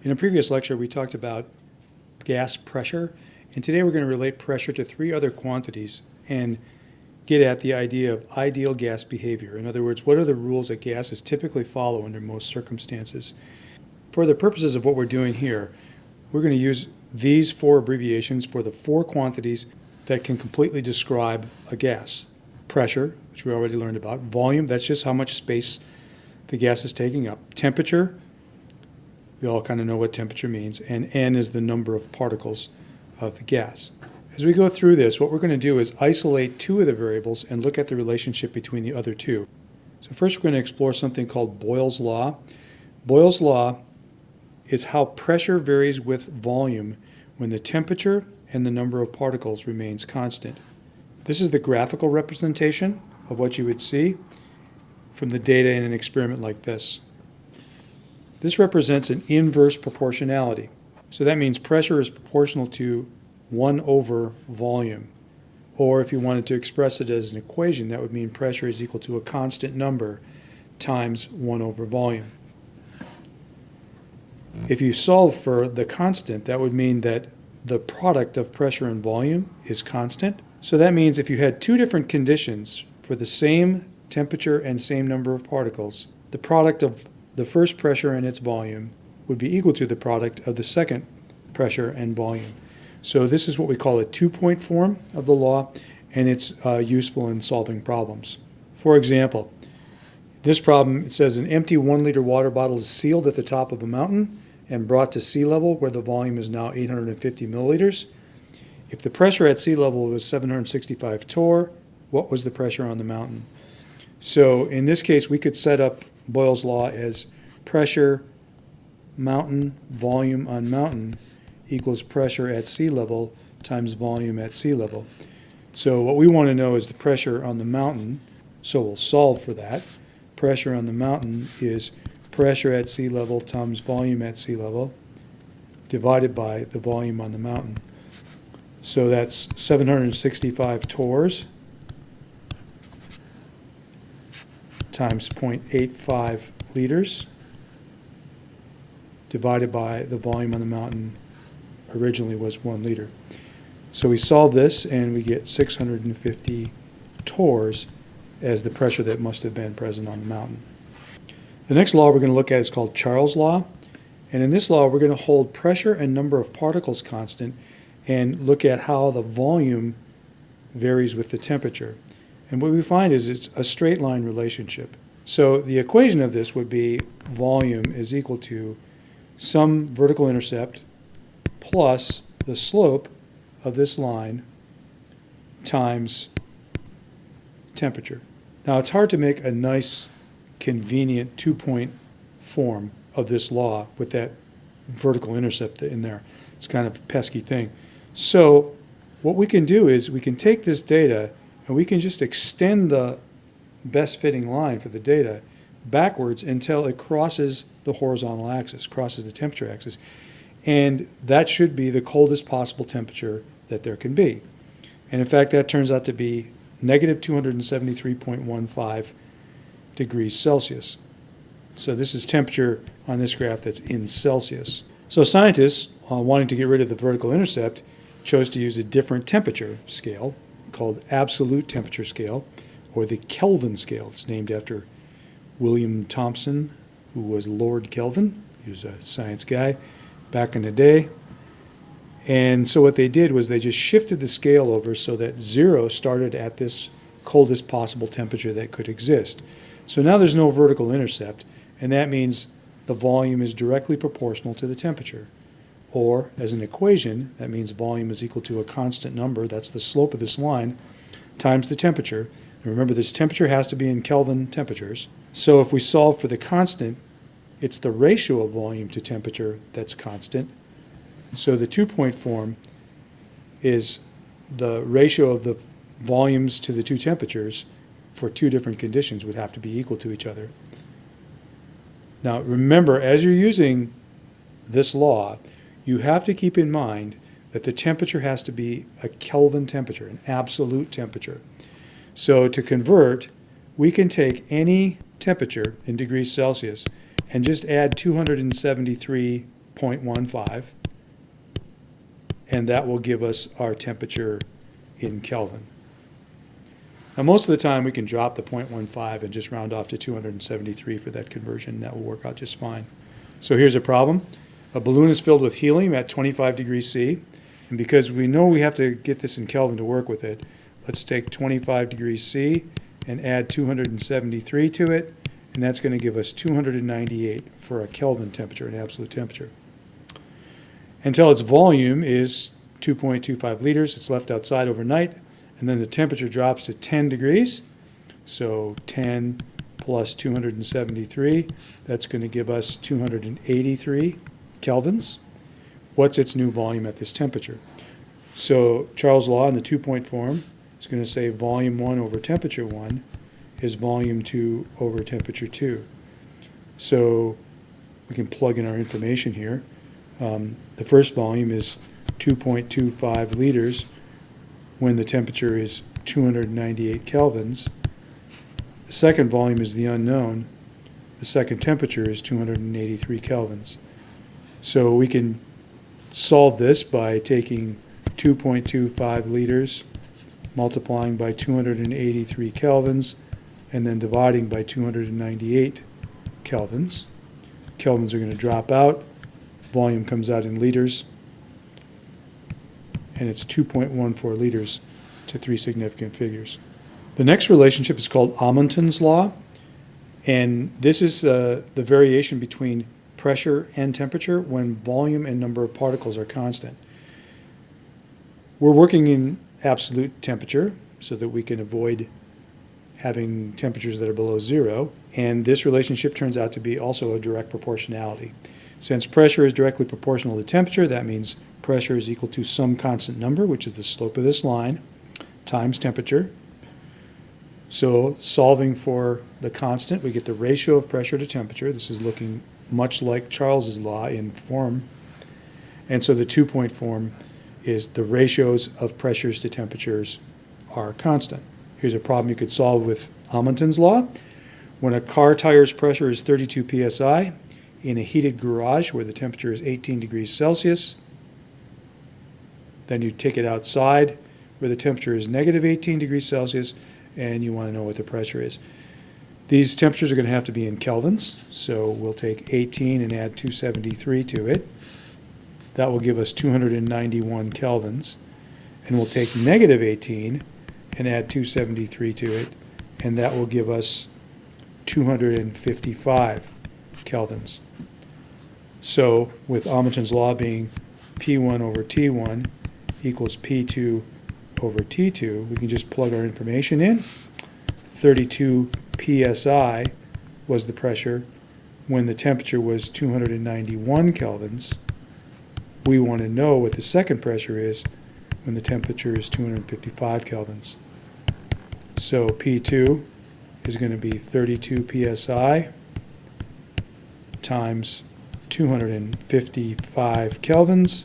In a previous lecture, we talked about gas pressure, and today we're going to relate pressure to three other quantities and get at the idea of ideal gas behavior. In other words, what are the rules that gases typically follow under most circumstances? For the purposes of what we're doing here, we're going to use these four abbreviations for the four quantities that can completely describe a gas. Pressure, which we already learned about. Volume, that's just how much space the gas is taking up. Temperature, we all kind of know what temperature means, and N is the number of particles of the gas. As we go through this, what we're going to do is isolate two of the variables and look at the relationship between the other two. So first we're going to explore something called Boyle's law. Boyle's law is how pressure varies with volume when the temperature and the number of particles remains constant. This is the graphical representation of what you would see from the data in an experiment like this. This represents an inverse proportionality. So that means pressure is proportional to 1 over volume. Or if you wanted to express it as an equation, that would mean pressure is equal to a constant number times 1 over volume. If you solve for the constant, that would mean that the product of pressure and volume is constant. So that means if you had two different conditions for the same temperature and same number of particles, the product of the first pressure and its volume would be equal to the product of the second pressure and volume. So this is what we call a two-point form of the law, and it's useful in solving problems. For example, this problem, it says an empty 1 liter water bottle is sealed at the top of a mountain and brought to sea level where the volume is now 850 milliliters. If the pressure at sea level was 765 torr, what was the pressure on the mountain? So in this case, we could set up Boyle's law as pressure mountain volume on mountain equals pressure at sea level times volume at sea level. So what we want to know is the pressure on the mountain, so we'll solve for that. Pressure on the mountain is pressure at sea level times volume at sea level divided by the volume on the mountain. So that's 765 torrs times 0.85 liters divided by the volume on the mountain originally was 1 liter. So we solve this and we get 650 torrs as the pressure that must have been present on the mountain. The next law we're going to look at is called Charles' law. And in this law we're going to hold pressure and number of particles constant and look at how the volume varies with the temperature. And what we find is it's a straight line relationship. So the equation of this would be volume is equal to some vertical intercept plus the slope of this line times temperature. Now it's hard to make a nice, convenient two-point form of this law with that vertical intercept in there. It's kind of a pesky thing. So what we can do is we can take this data and we can just extend the best fitting line for the data backwards until it crosses the horizontal axis, crosses the temperature axis. And that should be the coldest possible temperature that there can be. And in fact, that turns out to be negative 273.15 degrees Celsius. So this is temperature on this graph that's in Celsius. So scientists, wanting to get rid of the vertical intercept, chose to use a different temperature scale called absolute temperature scale, or the Kelvin scale. It's named after William Thomson, who was Lord Kelvin. He was a science guy back in the day. And so what they did was they just shifted the scale over so that 0 started at this coldest possible temperature that could exist. So now there's no vertical intercept, and that means the volume is directly proportional to the temperature. Or, as an equation, that means volume is equal to a constant number, that's the slope of this line, times the temperature. And remember, this temperature has to be in Kelvin temperatures. So if we solve for the constant, it's the ratio of volume to temperature that's constant. So the two-point form is the ratio of the volumes to the two temperatures for two different conditions would have to be equal to each other. Now remember, as you're using this law, you have to keep in mind that the temperature has to be a Kelvin temperature, an absolute temperature. So to convert, we can take any temperature in degrees Celsius and just add 273 0.15, and that will give us our temperature in Kelvin. Now, most of the time we can drop the 0.15 and just round off to 273 for that conversion. That will work out just fine. So here's a problem. A balloon is filled with helium at 25 degrees C, and because we know we have to get this in Kelvin to work with it, let's take 25 degrees C and add 273 to it, and that's going to give us 298 for a Kelvin temperature, an absolute temperature. Until its volume is 2.25 liters, it's left outside overnight, and then the temperature drops to 10 degrees. So 10 plus 273, that's going to give us 283 kelvins. What's its new volume at this temperature? So Charles' law in the 2-point form is going to say volume 1 over temperature 1 is volume 2 over temperature 2. So we can plug in our information here. The first volume is 2.25 liters when the temperature is 298 kelvins. The second volume is the unknown. The second temperature is 283 kelvins. So we can solve this by taking 2.25 liters, multiplying by 283 kelvins, and then dividing by 298 kelvins. Kelvins are going to drop out. Volume comes out in liters, and it's 2.14 liters to 3 significant figures. The next relationship is called Amonton's law, and this is the variation between pressure and temperature when volume and number of particles are constant. We're working in absolute temperature so that we can avoid having temperatures that are below zero, and this relationship turns out to be also a direct proportionality. Since pressure is directly proportional to temperature, that means pressure is equal to some constant number, which is the slope of this line, times temperature. So solving for the constant, we get the ratio of pressure to temperature. This is looking much like Charles's law in form. And so the 2-point form is the ratios of pressures to temperatures are constant. Here's a problem you could solve with Amonton's law. When a car tire's pressure is 32 psi in a heated garage where the temperature is 18 degrees Celsius, then you take it outside where the temperature is negative 18 degrees Celsius, and you want to know what the pressure is. These temperatures are going to have to be in kelvins, so we'll take 18 and add 273 to it. That will give us 291 kelvins. And we'll take negative 18 and add 273 to it, and that will give us 255 kelvins. So with Amonton's law being P1 over T1 equals P2 over T2, we can just plug our information in. 32 psi was the pressure when the temperature was 291 kelvins. We want to know what the second pressure is when the temperature is 255 kelvins. So P2 is going to be 32 psi times 255 kelvins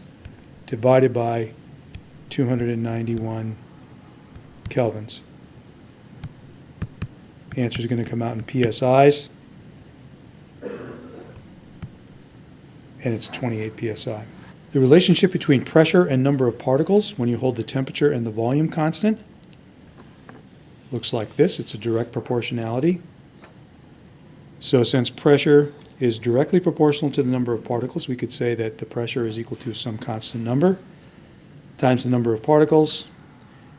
divided by 291 kelvins. The answer is going to come out in psi's, and it's 28 psi. The relationship between pressure and number of particles when you hold the temperature and the volume constant looks like this. It's a direct proportionality. So since pressure is directly proportional to the number of particles, we could say that the pressure is equal to some constant number times the number of particles,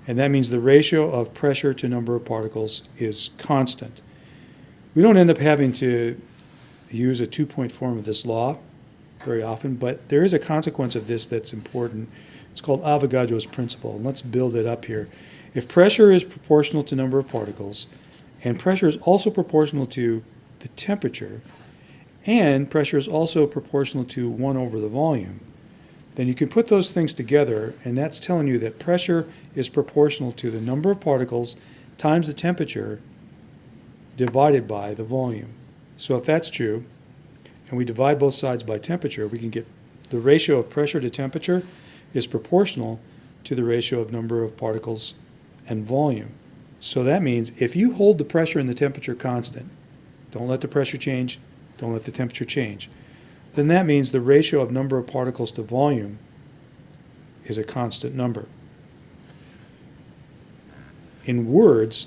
and that means the ratio of pressure to number of particles is constant. We don't end up having to use a 2-point form of this law very often, but there is a consequence of this that's important. It's called Avogadro's principle, and let's build it up here. If pressure is proportional to number of particles, and pressure is also proportional to the temperature, and pressure is also proportional to 1 over the volume, then you can put those things together, and that's telling you that pressure is proportional to the number of particles times the temperature divided by the volume. So if that's true, and we divide both sides by temperature, we can get the ratio of pressure to temperature is proportional to the ratio of number of particles and volume. So that means if you hold the pressure and the temperature constant, don't let the pressure change, don't let the temperature change, then that means the ratio of number of particles to volume is a constant number. In words,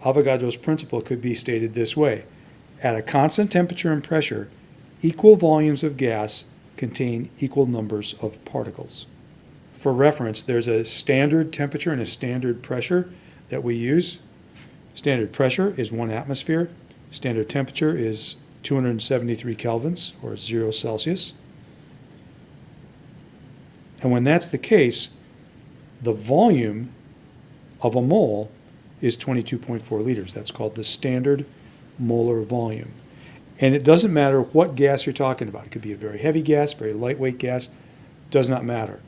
Avogadro's principle could be stated this way. At a constant temperature and pressure, equal volumes of gas contain equal numbers of particles. For reference, there's a standard temperature and a standard pressure that we use. Standard pressure is 1 atmosphere. Standard temperature is 273 kelvins, or 0 Celsius. And when that's the case, the volume of a mole is 22.4 liters. That's called the standard molar volume. And it doesn't matter what gas you're talking about. It could be a very heavy gas, very lightweight gas, does not matter.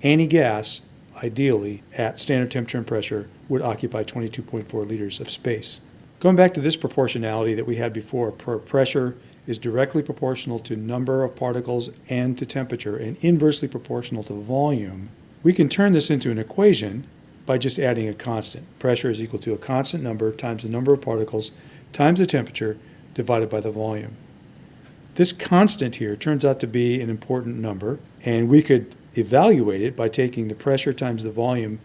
Any gas, ideally, at standard temperature and pressure, would occupy 22.4 liters of space. Going back to this proportionality that we had before, pressure is directly proportional to number of particles and to temperature, and inversely proportional to volume, we can turn this into an equation by just adding a constant. Pressure is equal to a constant number times the number of particles times the temperature divided by the volume. This constant here turns out to be an important number, and we could evaluate it by taking the pressure times the volume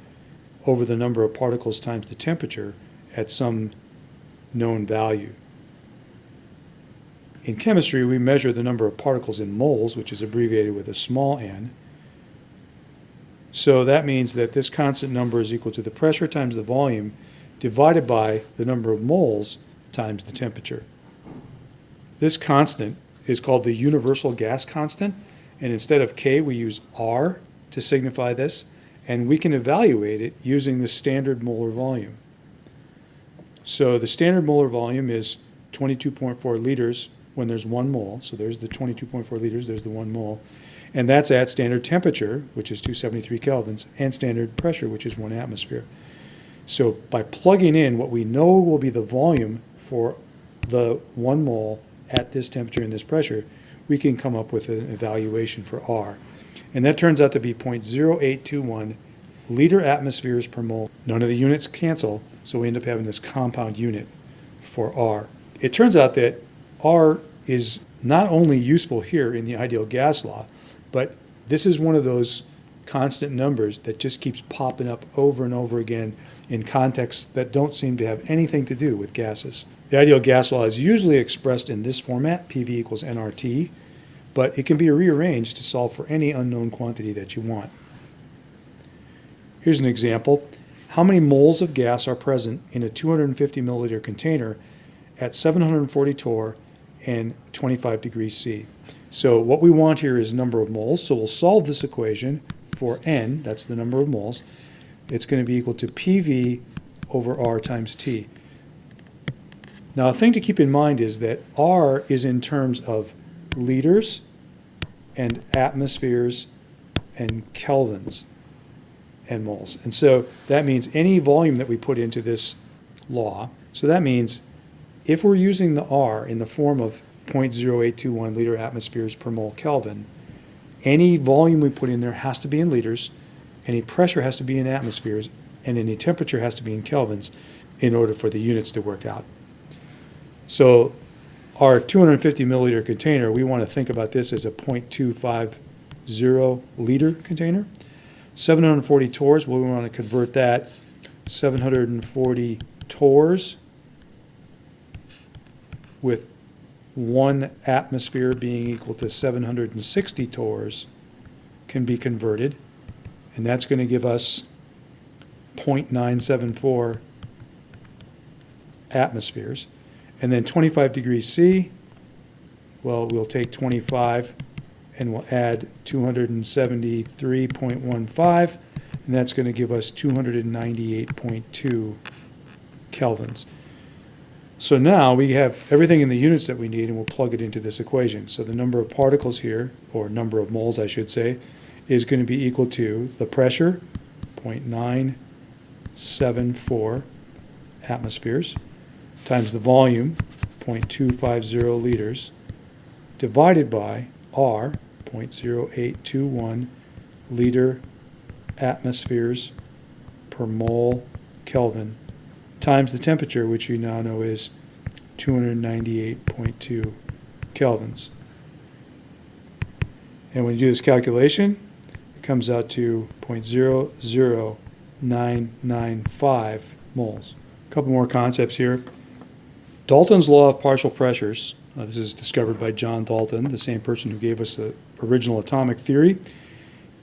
over the number of particles times the temperature at some known value. In chemistry, we measure the number of particles in moles, which is abbreviated with a small n. So that means that this constant number is equal to the pressure times the volume divided by the number of moles times the temperature. This constant is called the universal gas constant, and instead of K, we use R to signify this, and we can evaluate it using the standard molar volume. So the standard molar volume is 22.4 liters when there's 1 mole. So there's the 22.4 liters, there's the 1 mole. And that's at standard temperature, which is 273 kelvins, and standard pressure, which is 1 atmosphere. So by plugging in what we know will be the volume for the 1 mole at this temperature and this pressure, we can come up with an evaluation for R. And that turns out to be 0.0821 liter atmospheres per mole. None of the units cancel, so we end up having this compound unit for R. It turns out that R is not only useful here in the ideal gas law, but this is one of those constant numbers that just keeps popping up over and over again in contexts that don't seem to have anything to do with gases. The ideal gas law is usually expressed in this format, PV equals nRT, but it can be rearranged to solve for any unknown quantity that you want. Here's an example. How many moles of gas are present in a 250 milliliter container at 740 torr and 25 degrees C? So what we want here is number of moles. So we'll solve this equation for N, that's the number of moles. It's going to be equal to PV over R times T. Now a thing to keep in mind is that R is in terms of liters and atmospheres and kelvins and moles. And so that means any volume that we put into this law, so that means if we're using the R in the form of 0.0821 liter atmospheres per mole Kelvin, any volume we put in there has to be in liters, any pressure has to be in atmospheres, and any temperature has to be in kelvins in order for the units to work out. So our 250 milliliter container, we want to think about this as a 0.250 liter container. 740 torrs, well, we want to convert that 740 torrs with 1 atmosphere being equal to 760 torrs can be converted, and that's going to give us 0.974 atmospheres. And then 25 degrees C, well, we'll take 25 and we'll add 273.15, and that's going to give us 298.2 kelvins. So now we have everything in the units that we need, and we'll plug it into this equation. So the number of particles here, or number of moles I should say, is going to be equal to the pressure, 0.974 atmospheres, times the volume, 0.250 liters, divided by R, 0.0821 liter atmospheres per mole Kelvin, times the temperature, which you now know is 298.2 kelvins. And when you do this calculation, it comes out to 0.00995 moles. A couple more concepts here. Dalton's law of partial pressures, this is discovered by John Dalton, the same person who gave us the original atomic theory.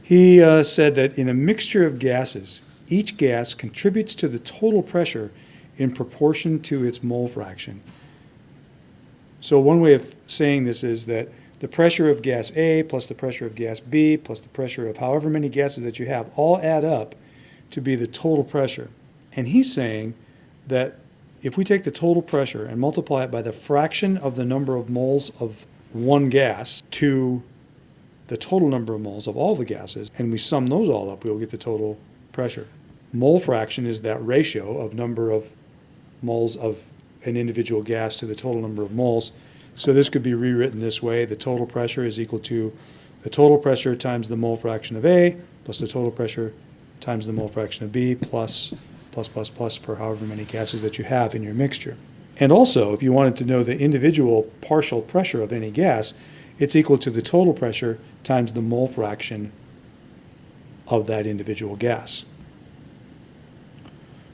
He said that in a mixture of gases, each gas contributes to the total pressure in proportion to its mole fraction. So one way of saying this is that the pressure of gas A plus the pressure of gas B plus the pressure of however many gases that you have all add up to be the total pressure. And he's saying that if we take the total pressure and multiply it by the fraction of the number of moles of one gas to the total number of moles of all the gases, and we sum those all up, we'll get the total pressure. Mole fraction is that ratio of number of moles of an individual gas to the total number of moles. So this could be rewritten this way. The total pressure is equal to the total pressure times the mole fraction of A plus the total pressure times the mole fraction of B plus for however many gases that you have in your mixture. And also, if you wanted to know the individual partial pressure of any gas, it's equal to the total pressure times the mole fraction of that individual gas.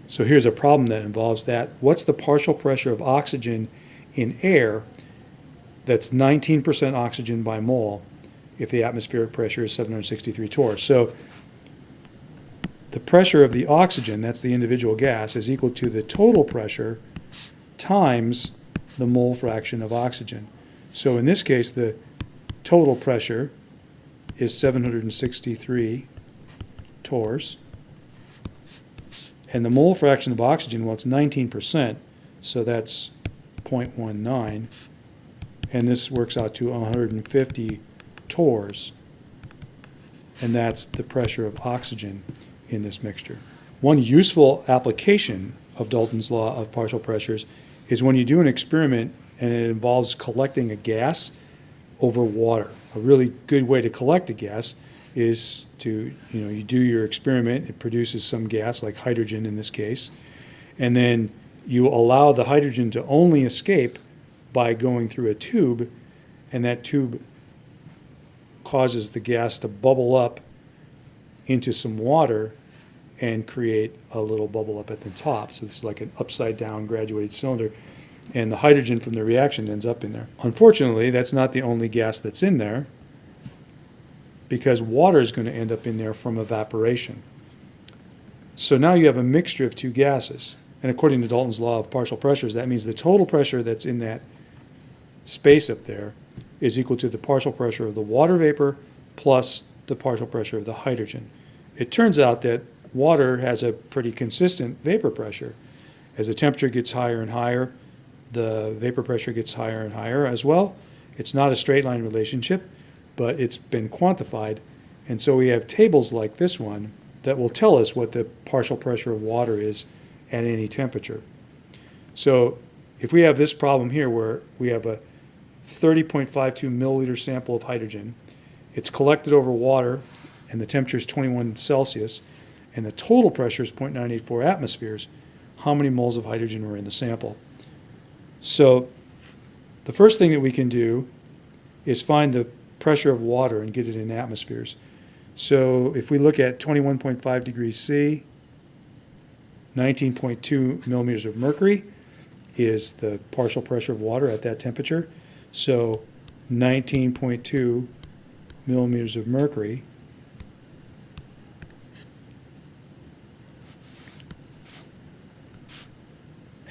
So here's a problem that involves that. What's the partial pressure of oxygen in air that's 19% oxygen by mole if the atmospheric pressure is 763 torrs? So the pressure of the oxygen, that's the individual gas, is equal to the total pressure times the mole fraction of oxygen. So in this case, the total pressure is 763 torrs. And the mole fraction of oxygen, well, it's 19%, so that's 0.19. And this works out to 150 torrs. And that's the pressure of oxygen in this mixture. One useful application of Dalton's law of partial pressures is when you do an experiment and it involves collecting a gas over water. A really good way to collect a gas is to, you do your experiment, it produces some gas, like hydrogen in this case, and then you allow the hydrogen to only escape by going through a tube, and that tube causes the gas to bubble up into some water and create a little bubble up at the top. So this is like an upside down graduated cylinder, and the hydrogen from the reaction ends up in there. Unfortunately, that's not the only gas that's in there, because water is going to end up in there from evaporation. So now you have a mixture of two gases. And according to Dalton's law of partial pressures, that means the total pressure that's in that space up there is equal to the partial pressure of the water vapor plus the partial pressure of the hydrogen. It turns out that water has a pretty consistent vapor pressure. As the temperature gets higher and higher, the vapor pressure gets higher and higher as well. It's not a straight line relationship, but it's been quantified. And so we have tables like this one that will tell us what the partial pressure of water is at any temperature. So if we have this problem here where we have a 30.52 milliliter sample of hydrogen, it's collected over water, and the temperature is 21 Celsius, and the total pressure is 0.984 atmospheres, how many moles of hydrogen were in the sample? So the first thing that we can do is find the pressure of water and get it in atmospheres. So if we look at 21.5 degrees C, 19.2 millimeters of mercury is the partial pressure of water at that temperature. So 19.2 millimeters of mercury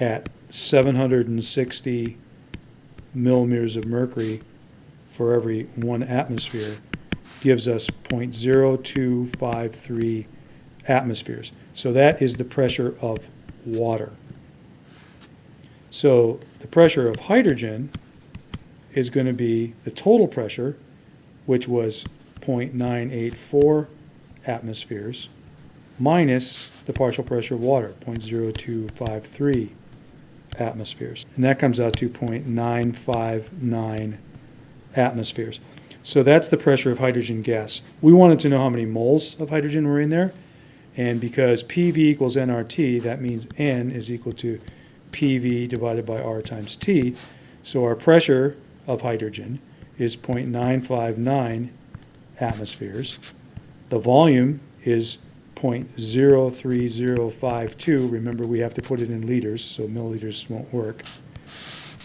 at 760 millimeters of mercury for every 1 atmosphere gives us 0.0253 atmospheres. So that is the pressure of water. So the pressure of hydrogen is going to be the total pressure, which was 0.984 atmospheres, minus the partial pressure of water, 0.0253 atmospheres. And that comes out to 0.959 atmospheres. So that's the pressure of hydrogen gas. We wanted to know how many moles of hydrogen were in there. And because PV equals nRT, that means N is equal to PV divided by R times T. So our pressure of hydrogen is 0.959 atmospheres. The volume is 0.03052. Remember, we have to put it in liters, so milliliters won't work.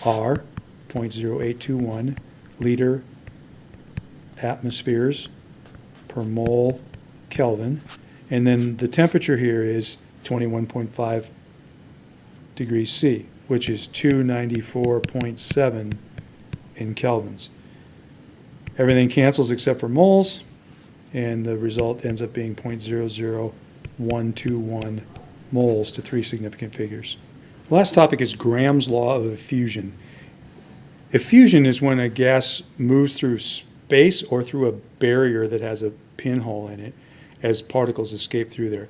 R, 0.0821 liter atmospheres per mole Kelvin. And then the temperature here is 21.5 degrees C, which is 294.7 in kelvins. Everything cancels except for moles, and the result ends up being 0.00121 moles to 3 significant figures. The last topic is Graham's law of effusion. Effusion is when a gas moves through space or through a barrier that has a pinhole in it as particles escape through there.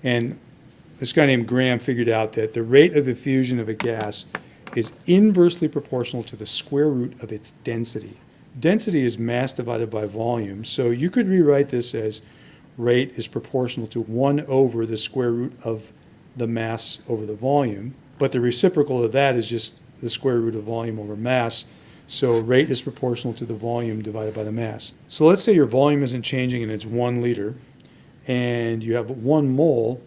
And this guy named Graham figured out that the rate of effusion of a gas is inversely proportional to the square root of its density. Density is mass divided by volume, so you could rewrite this as rate is proportional to 1 over the square root of the mass over the volume, but the reciprocal of that is just the square root of volume over mass, so rate is proportional to the volume divided by the mass. So let's say your volume isn't changing and it's 1 liter, and you have 1 mole,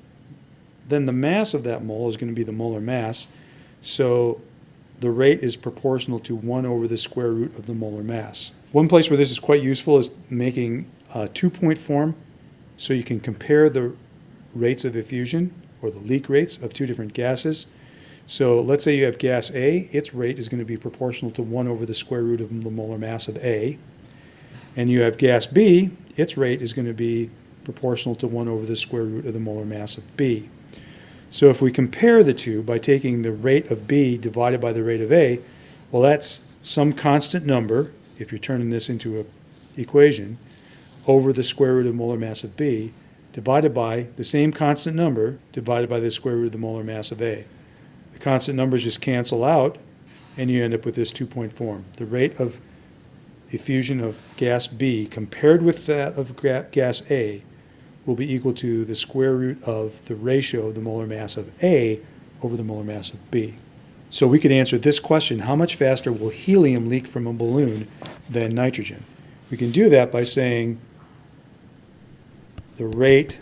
then the mass of that mole is going to be the molar mass, so the rate is proportional to 1 over the square root of the molar mass. One place where this is quite useful is making a 2-point form, so you can compare the rates of effusion, or the leak rates of 2 different gases. So let's say you have gas A, its rate is going to be proportional to 1 over the square root of the molar mass of A. And you have gas B, its rate is going to be proportional to 1 over the square root of the molar mass of B. So if we compare the two by taking the rate of B divided by the rate of A, well, that's some constant number, if you're turning this into an equation, over the square root of molar mass of B, divided by the same constant number divided by the square root of the molar mass of A. The constant numbers just cancel out, and you end up with this 2-point form. The rate of effusion of gas B compared with that of gas A will be equal to the square root of the ratio of the molar mass of A over the molar mass of B. So we could answer this question: how much faster will helium leak from a balloon than nitrogen? We can do that by saying the rate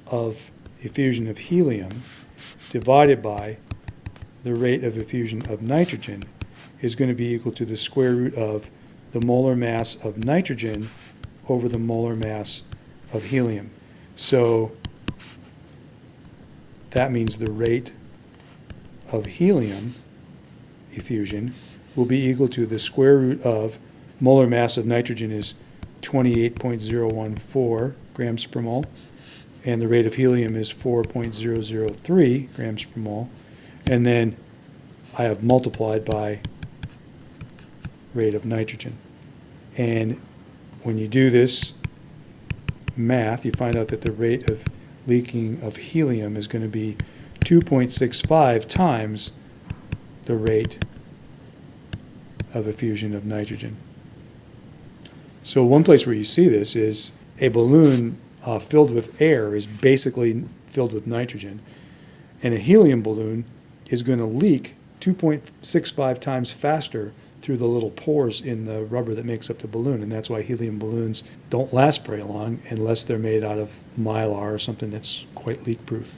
of effusion of helium divided by the rate of effusion of nitrogen is going to be equal to the square root of the molar mass of nitrogen over the molar mass of helium. So that means the rate of helium effusion will be equal to the square root of molar mass of nitrogen is 28.014 grams per mole, and the rate of helium is 4.003 grams per mole, and then I have multiplied by rate of nitrogen. And when you do this math, you find out that the rate of leaking of helium is going to be 2.65 times the rate of effusion of nitrogen. So one place where you see this is a balloon filled with air is basically filled with nitrogen, and a helium balloon is going to leak 2.65 times faster through the little pores in the rubber that makes up the balloon, and that's why helium balloons don't last very long unless they're made out of mylar or something that's quite leak-proof.